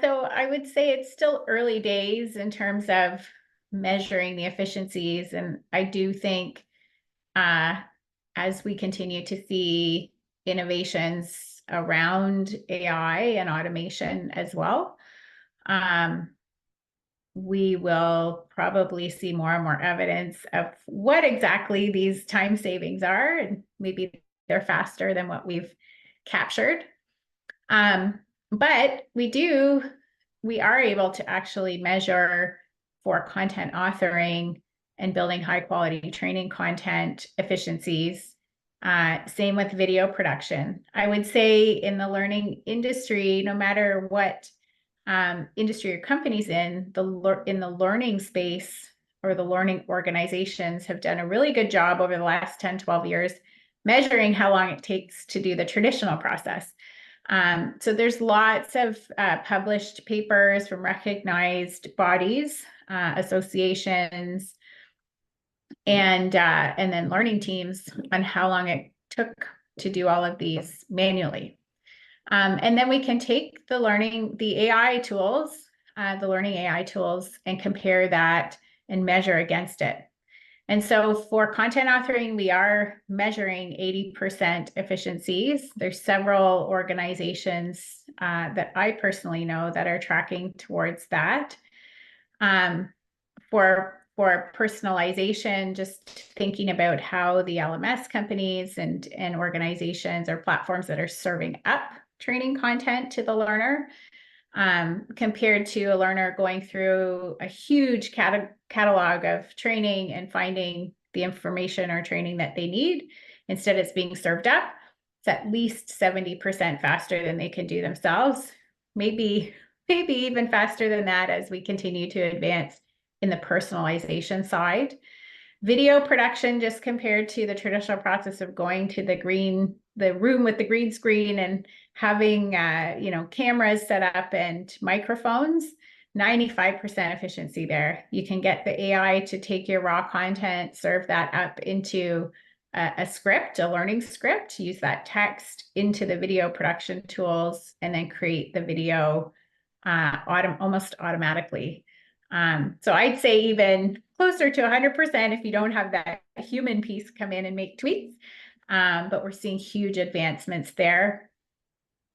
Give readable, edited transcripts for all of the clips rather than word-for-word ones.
So I would say it's still early days in terms of measuring the efficiencies. And I do think uh, as we continue to see innovations around AI and automation as well, um, we will probably see more and more evidence of what exactly these time savings are, and maybe they're faster than what we've captured. But we are able to actually measure for content authoring and building high quality training content efficiencies. Same with video production. I would say in the learning industry, no matter what industry or companies in the learning space or the learning organizations have done a really good job over the last 10, 12 years measuring how long it takes to do the traditional process. So there's lots of published papers from recognized bodies, associations, and then learning teams on how long it took to do all of these manually. And then we can take the learning AI tools, and compare that and measure against it. And so for content authoring, we are measuring 80% efficiencies. There's several organizations that I personally know that are tracking towards that. For personalization, just thinking about how the LMS companies and organizations or platforms that are serving up training content to the learner, compared to a learner going through a huge catalog of training and finding the information or training that they need. Instead, it's being served up. It's at least 70% faster than they can do themselves. Maybe even faster than that as we continue to advance in the personalization side. Video production, just compared to the traditional process of going to the room with the green screen and having cameras set up and microphones, 95% efficiency there. You can get the AI to take your raw content, serve that up into a script, a learning script, use that text into the video production tools, and then create the video almost automatically. So I'd say even closer to 100% if you don't have that human piece come in and make tweaks. But we're seeing huge advancements there.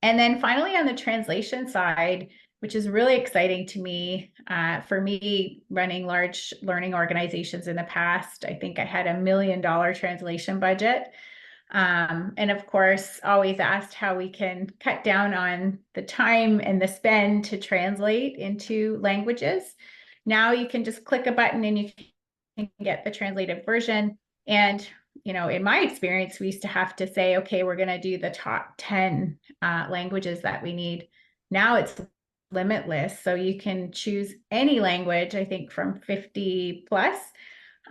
And then finally, on the translation side, which is really exciting to me, for me running large learning organizations in the past, I think I had $1 million translation budget. And of course, always asked how we can cut down on the time and the spend to translate into languages. Now you can just click a button and you can get the translated version. And, in my experience, we used to have to say, okay, we're going to do the top 10 languages that we need. Now it's limitless. So you can choose any language, I think from 50 plus,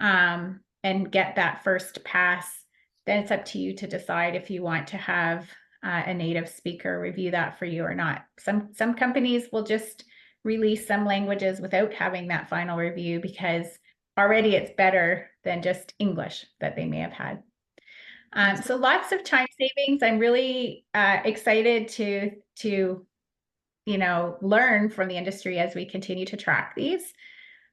and get that first pass. Then it's up to you to decide if you want to have a native speaker review that for you or not. Some companies will just release some languages without having that final review because already it's better than just English that they may have had. So lots of time savings. I'm really excited to learn from the industry as we continue to track these.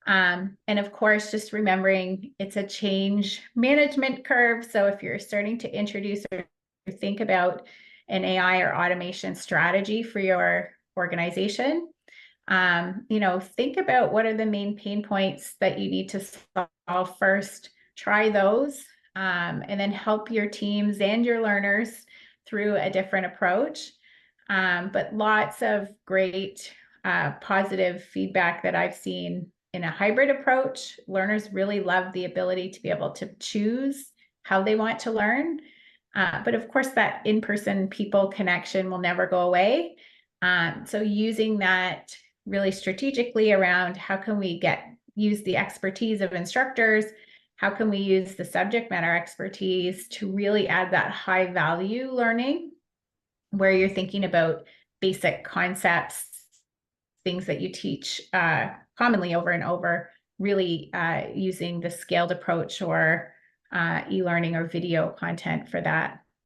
And of course, just remembering it's a change management curve. So if you're starting to introduce or think about an AI or automation strategy for your organization, think about what are the main pain points that you need to solve first, try those, and then help your teams and your learners through a different approach. But lots of great positive feedback that I've seen in a hybrid approach. Learners really love the ability to be able to choose how they want to learn. But of course, that in-person people connection will never go away. So using that really strategically around how can we use the expertise of instructors, how can we use the subject matter expertise to really add that high value learning where you're thinking about basic concepts, things that you teach commonly over and over, really using the scaled approach or e-learning or video content for that.